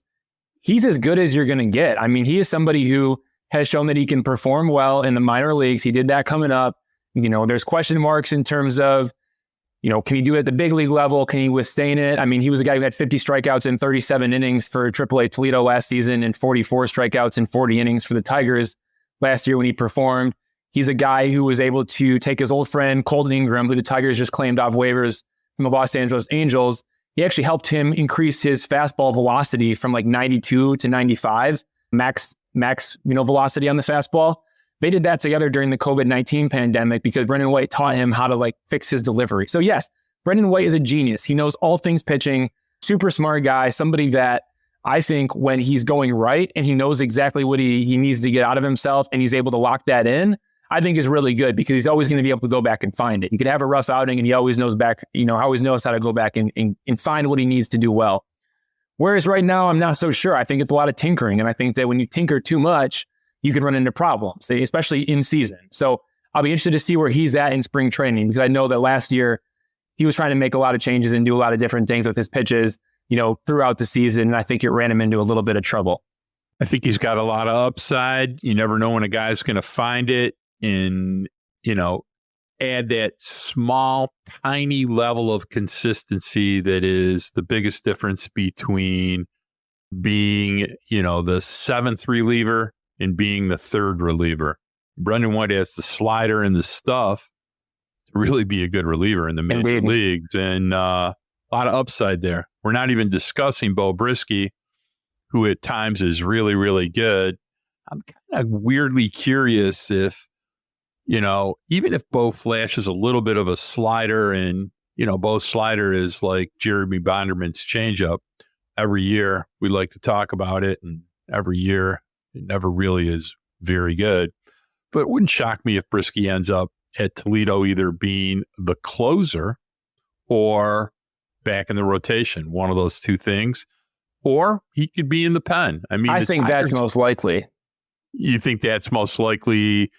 he's as good as you're going to get. I mean, he is somebody who has shown that he can perform well in the minor leagues. He did that coming up. There's question marks in terms of, can he do it at the big league level? Can he withstand it? I mean, he was a guy who had 50 strikeouts in 37 innings for AAA Toledo last season and 44 strikeouts in 40 innings for the Tigers last year when he performed. He's a guy who was able to take his old friend Colton Ingram, who the Tigers just claimed off waivers from the Los Angeles Angels. He actually helped him increase his fastball velocity from like 92 to 95, max velocity on the fastball. They did that together during the COVID-19 pandemic because Brendan White taught him how to fix his delivery. So yes, Brendan White is a genius. He knows all things pitching, super smart guy, somebody that I think when he's going right and he knows exactly what he needs to get out of himself and he's able to lock that in, I think is really good because he's always going to be able to go back and find it. He could have a rough outing and he always knows how to go back and find what he needs to do well. Whereas right now, I'm not so sure. I think it's a lot of tinkering. And I think that when you tinker too much, you can run into problems, especially in season. So I'll be interested to see where he's at in spring training because I know that last year he was trying to make a lot of changes and do a lot of different things with his pitches, throughout the season. And I think it ran him into a little bit of trouble. I think he's got a lot of upside. You never know when a guy's going to find it and, add that small, tiny level of consistency that is the biggest difference between being, the seventh reliever and being the third reliever. Brendan White has the slider and the stuff to really be a good reliever in the major leagues, and a lot of upside there. We're not even discussing Bo Brisky, who at times is really, really good. I'm kind of weirdly curious if, even if Bo flashes a little bit of a slider and Bo's slider is like Jeremy Bonderman's changeup. Every year we like to talk about it, and every year it never really is very good. But it wouldn't shock me if Brisky ends up at Toledo either being the closer or back in the rotation, one of those two things, or he could be in the pen. I think that's most likely. You think that's most likely?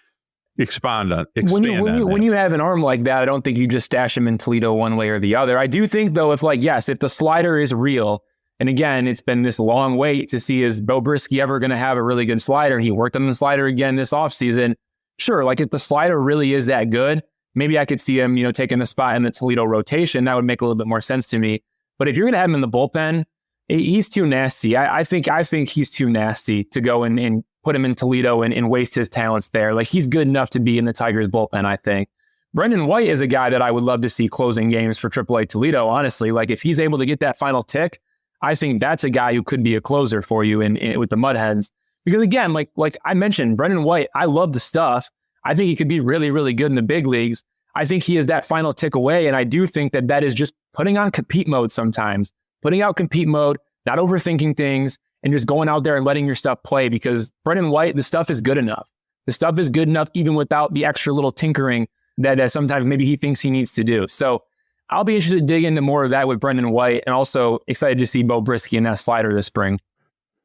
Expand on when you have an arm like that, I don't think you just stash him in Toledo one way or the other. I do think, though, if the slider is real, and again, it's been this long wait to see, is Bo Brisky ever going to have a really good slider? He worked on the slider again this offseason. Sure, if the slider really is that good, maybe I could see him, taking the spot in the Toledo rotation. That would make a little bit more sense to me. But if you're going to have him in the bullpen, he's too nasty. I think he's too nasty to go and put him in Toledo and waste his talents there. He's good enough to be in the Tigers bullpen, I think. Brendan White is a guy that I would love to see closing games for AAA Toledo, honestly. If he's able to get that final tick, I think that's a guy who could be a closer for you with the Mud Hens. Because again, like I mentioned, Brendan White, I love the stuff. I think he could be really, really good in the big leagues. I think he is that final tick away, and I do think that is just putting on compete mode sometimes. Putting out compete mode, not overthinking things, and just going out there and letting your stuff play, because Brendan White, the stuff is good enough. The stuff is good enough even without the extra little tinkering that sometimes maybe he thinks he needs to do. So I'll be interested to dig into more of that with Brendan White, and also excited to see Bo Brisky in that slider this spring.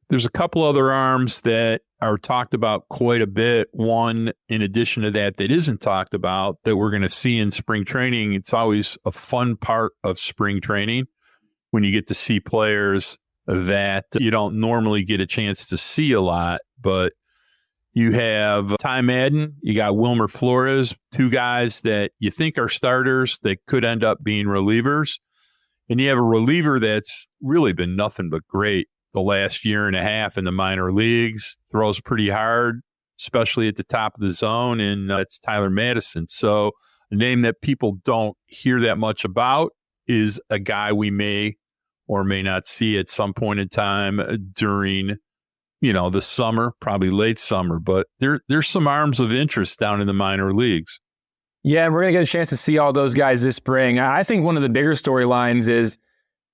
There's a couple other arms that are talked about quite a bit. One, in addition to that isn't talked about, that we're going to see in spring training. It's always a fun part of spring training when you get to see players that you don't normally get a chance to see a lot. But you have Ty Madden, you got Wilmer Flores, two guys that you think are starters that could end up being relievers. And you have a reliever that's really been nothing but great the last year and a half in the minor leagues, throws pretty hard, especially at the top of the zone, and that's Tyler Madison. So a name that people don't hear that much about is a guy we may or may not see at some point in time during, the summer, probably late summer. But there's some arms of interest down in the minor leagues. Yeah, and we're going to get a chance to see all those guys this spring. I think one of the bigger storylines is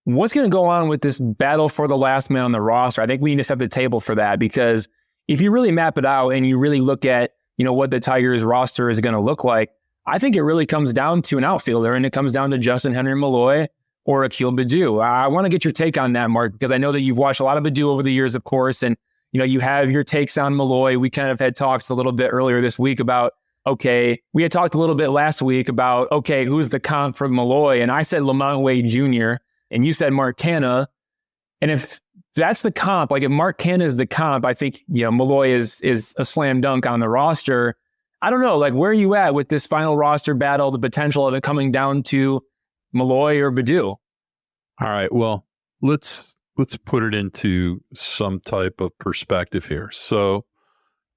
what's going to go on with this battle for the last man on the roster. I think we need to set the table for that, because if you really map it out and you really look at, what the Tigers roster is going to look like, I think it really comes down to an outfielder, and it comes down to Justin Henry Malloy or Akil Baddoo. I want to get your take on that, Mark, because I know that you've watched a lot of Baddoo over the years, of course, and you have your takes on Malloy. We kind of had talked a little bit earlier this week about, we had talked a little bit last week about, who's the comp for Malloy? And I said Lamont Wade Jr., and you said Mark Canha. And if that's the comp, if Mark Canha is the comp, I think, Malloy is a slam dunk on the roster. I don't know, where are you at with this final roster battle, the potential of it coming down to Malloy or Baddoo? All right, well, let's put it into some type of perspective here. So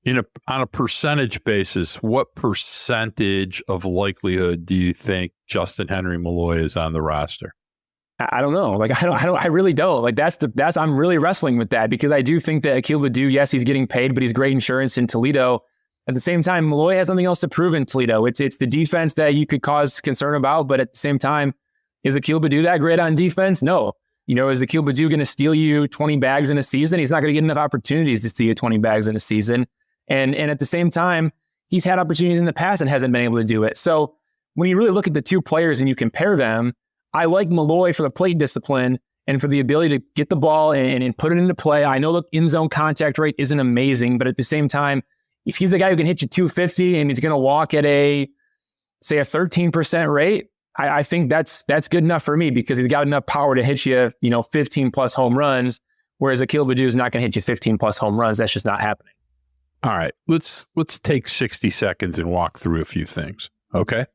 on a percentage basis, what percentage of likelihood do you think Justin Henry Malloy is on the roster? I don't know. I really don't. That's I'm really wrestling with that, because I do think that Akil Baddoo, yes, he's getting paid, but he's great insurance in Toledo. At the same time, Malloy has something else to prove in Toledo. It's the defense that you could cause concern about, but at the same time, is Akil Baddoo that great on defense? No. Is Akil Baddoo going to steal you 20 bags in a season? He's not going to get enough opportunities to steal you 20 bags in a season. And at the same time, he's had opportunities in the past and hasn't been able to do it. So when you really look at the two players and you compare them, I like Malloy for the plate discipline and for the ability to get the ball and put it into play. I know the in-zone contact rate isn't amazing, but at the same time, if he's a guy who can hit you 250 and he's going to walk at a 13% rate, I think that's good enough for me, because he's got enough power to hit you, 15 plus home runs, whereas Akil Baddoo is not going to hit you 15 plus home runs. That's just not happening. All right, let's take 60 seconds and walk through a few things. Okay.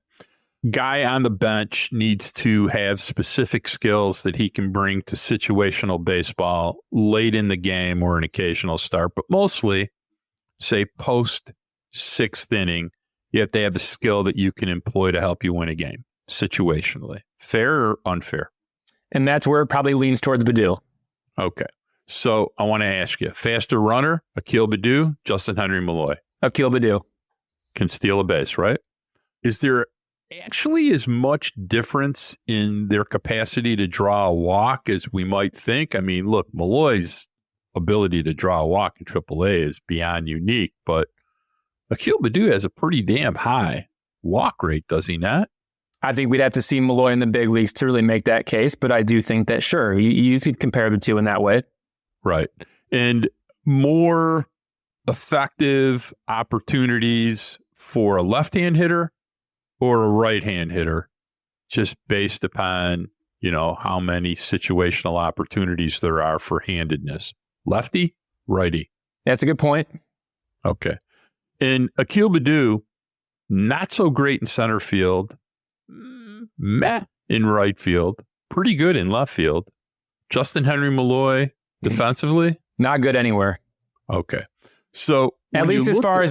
Guy on the bench needs to have specific skills that he can bring to situational baseball late in the game or an occasional start, but mostly, say, post sixth inning, you have to have the skill that you can employ to help you win a game situationally. Fair or unfair? And that's where it probably leans towards Baddoo. Okay. So I want to ask you, faster runner, Akil Baddoo, Justin Henry Malloy? Akil Baddoo. Can steal a base, right? Is there actually as much difference in their capacity to draw a walk as we might think. I mean, look, Malloy's ability to draw a walk in AAA is beyond unique, but Akil Baddoo has a pretty damn high walk rate, does he not? I think we'd have to see Malloy in the big leagues to really make that case, but I do think that, sure, you could compare the two in that way. Right. And more effective opportunities for a left-hand hitter or a right-hand hitter, just based upon, how many situational opportunities there are for handedness. Lefty, righty. That's a good point. Okay. And Akil Baddoo, not so great in center field, meh in right field, pretty good in left field. Justin Henry Malloy, defensively? Not good anywhere. Okay. So at least as far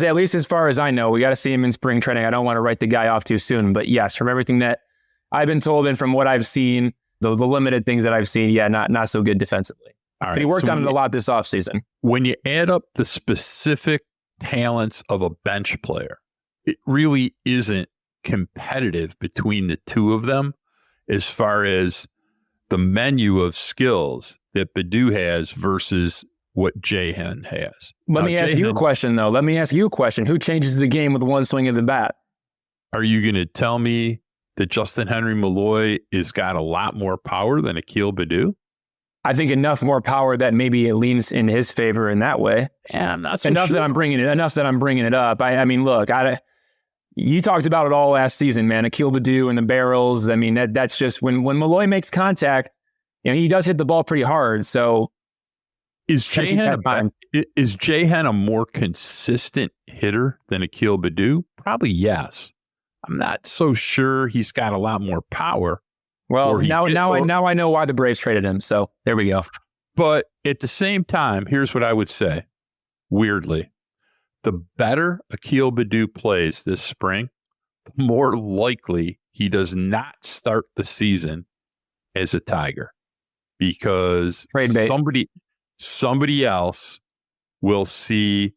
as I know, we got to see him in spring training. I don't want to write the guy off too soon, but yes, from everything that I've been told and from what I've seen, the limited things that I've seen, yeah, not so good defensively. All right, but he worked on it a lot this offseason. When you add up the specific talents of a bench player, it really isn't competitive between the two of them as far as the menu of skills that Baddoo has versus what Jahan has. Let me ask you a question, though. Let me ask you a question. Who changes the game with one swing of the bat? Are you going to tell me that Justin Henry Malloy has got a lot more power than Akil Baddoo? I think enough more power that maybe it leans in his favor in that way. Yeah, I'm not so enough sure. Enough that I'm bringing it up. I mean, look, you talked about it all last season, man. Akil Baddoo and the barrels. I mean, that's just when Malloy makes contact, he does hit the ball pretty hard. So is Jahan a more consistent hitter than Akil Baddoo? Probably yes. I'm not so sure he's got a lot more power. Well, now I know why the Braves traded him. So there we go. But at the same time, here's what I would say. Weirdly, the better Akil Baddoo plays this spring, the more likely he does not start the season as a Tiger, because somebody else will see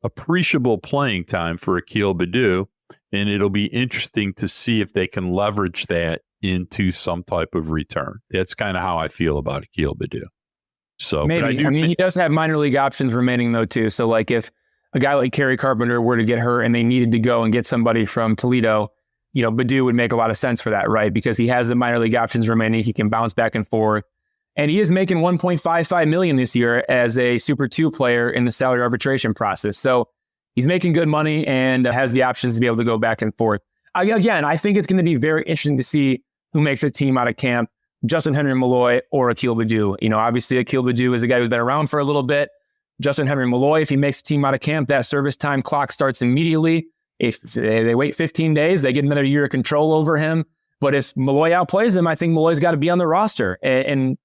appreciable playing time for Akil Baddoo, and it'll be interesting to see if they can leverage that into some type of return. That's kind of how I feel about Akil Baddoo. So maybe. He does have minor league options remaining though too. So like if a guy like Kerry Carpenter were to get hurt and they needed to go and get somebody from Toledo, Baddoo would make a lot of sense for that, right? Because he has the minor league options remaining. He can bounce back and forth. And he is making $1.55 million this year as a Super 2 player in the salary arbitration process. So he's making good money and has the options to be able to go back and forth. Again, I think it's going to be very interesting to see who makes a team out of camp, Justin Henry Malloy or Akil Baddoo. Obviously Akil Baddoo is a guy who's been around for a little bit. Justin Henry Malloy, if he makes a team out of camp, that service time clock starts immediately. If they wait 15 days, they get another year of control over him. But if Malloy outplays him, I think Malloy's got to be on the roster. And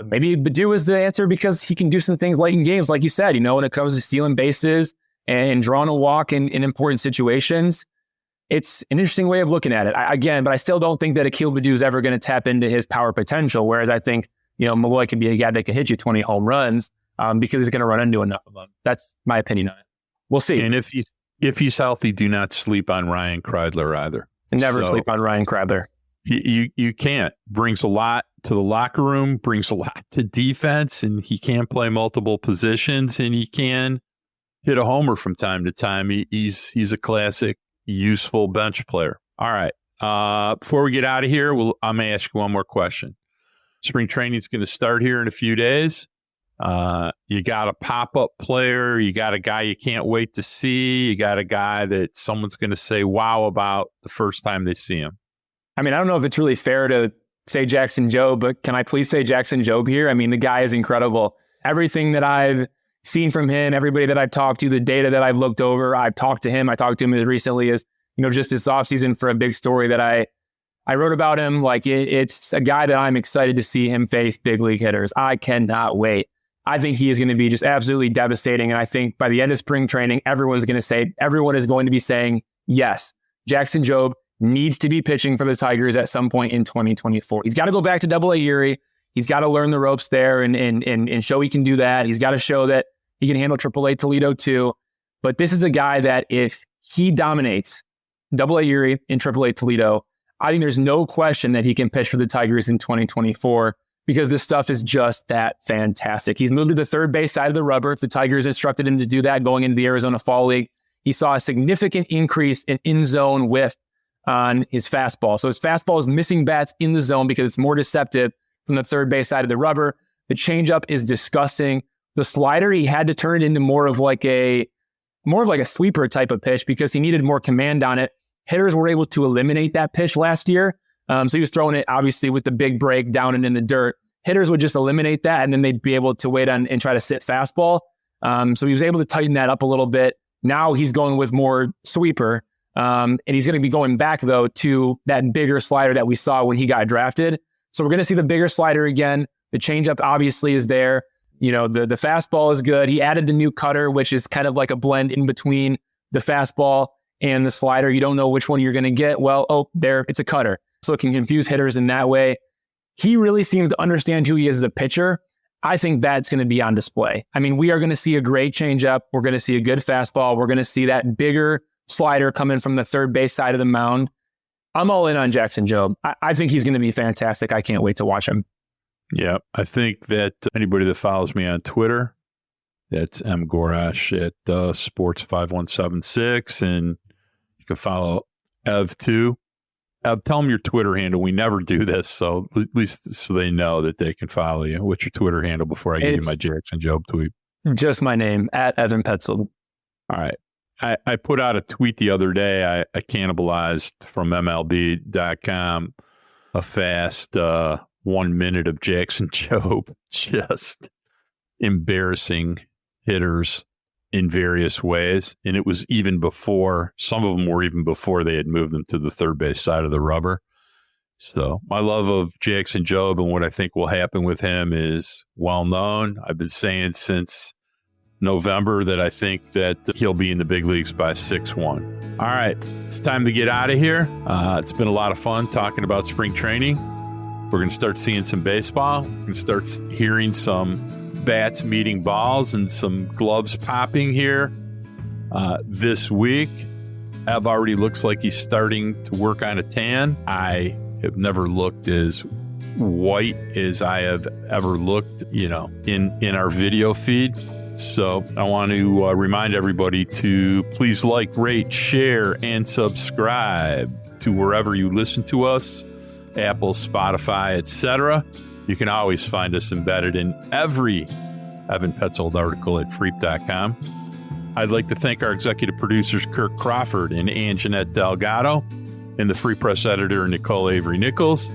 maybe Baddoo is the answer because he can do some things late in games, like you said, when it comes to stealing bases and drawing a walk in important situations. It's an interesting way of looking at it. But I still don't think that Akil Baddoo is ever going to tap into his power potential, whereas I think, Malloy could be a guy that can hit you 20 home runs because he's going to run into enough of them. That's my opinion on it. We'll see. And if he's healthy, do not sleep on Ryan Kreidler either. Never sleep on Ryan Kreidler. You can't. Brings a lot to the locker room, brings a lot to defense, and he can play multiple positions, and he can hit a homer from time to time. He's a classic, useful bench player. All right. Before we get out of here, I'm going to ask you one more question. Spring training is going to start here in a few days. You got a pop-up player. You got a guy you can't wait to see. You got a guy that someone's going to say wow about the first time they see him. I mean, I don't know if it's really fair to say Jackson Jobe, but can I please say Jackson Jobe here? I mean, the guy is incredible. Everything that I've seen from him, everybody that I've talked to, the data that I've looked over, I've talked to him. I talked to him as recently as, just this offseason for a big story that I wrote about him. Like it's a guy that I'm excited to see him face big league hitters. I cannot wait. I think he is going to be just absolutely devastating. And I think by the end of spring training, everyone is going to be saying, yes, Jackson Jobe needs to be pitching for the Tigers at some point in 2024. He's got to go back to Double-A Erie. He's got to learn the ropes there and show he can do that. He's got to show that he can handle Triple-A Toledo too. But this is a guy that if he dominates AA Erie and AAA Toledo. I think there's no question that he can pitch for the Tigers in 2024 because this stuff is just that fantastic. He's moved to the third base side of the rubber. The Tigers instructed him to do that going into the Arizona Fall League. He saw a significant increase in zone whiff on his fastball. So his fastball is missing bats in the zone because it's more deceptive from the third base side of the rubber. The changeup is disgusting. The slider, he had to turn it into more of like a sweeper type of pitch because he needed more command on it. Hitters were able to eliminate that pitch last year. So he was throwing it obviously with the big break down and in the dirt. Hitters would just eliminate that and then they'd be able to wait on and try to sit fastball. So he was able to tighten that up a little bit. Now he's going with more sweeper. And he's going to be going back though to that bigger slider that we saw when he got drafted. So we're going to see the bigger slider again. The changeup obviously is there. You know, the fastball is good. He added the new cutter, which is kind of like a blend in between the fastball and the slider. You don't know which one you're going to get. Well, there, it's a cutter. So it can confuse hitters in that way. He really seems to understand who he is as a pitcher. I think that's going to be on display. I mean, we are going to see a great changeup. We're going to see a good fastball. We're going to see that bigger slider coming from the third base side of the mound. I'm all in on Jackson Jobe. I think he's going to be fantastic. I can't wait to watch him. Yeah, I think that anybody that follows me on Twitter, that's mgorash at sports5176, and you can follow Ev too. Ev, tell them your Twitter handle. We never do this, so at least so they know that they can follow you. What's your Twitter handle before I give you my Jackson Jobe tweet? Just my name, at Evan Petzold. All right. I put out a tweet the other day. I cannibalized from MLB.com a fast 1 minute of Jackson Jobe, just embarrassing hitters in various ways. And it was even before, some of them were even before they had moved them to the third base side of the rubber. So my love of Jackson Jobe and what I think will happen with him is well known. I've been saying since November that I think that he'll be in the big leagues by 6-1. All right, it's time to get out of here. It's been a lot of fun talking about spring training. We're going to start seeing some baseball. We're going to start hearing some bats meeting balls and some gloves popping here this week. Ev already looks like he's starting to work on a tan. I have never looked as white as I have ever looked, in our video feed. So I want to remind everybody to please like, rate, share, and subscribe to wherever you listen to us, Apple, Spotify, etc. You can always find us embedded in every Evan Petzold article at freep.com. I'd like to thank our executive producers, Kirk Crawford and Anjanette Delgado, and the Free Press editor, Nicole Avery Nichols.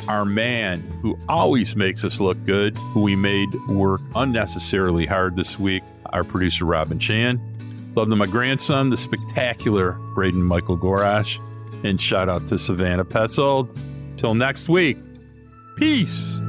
Our man who always makes us look good, who we made work unnecessarily hard this week, our producer, Robin Chan. Love to my grandson, the spectacular Braden Michael Gorash, and shout out to Savannah Petzold. Till next week, peace.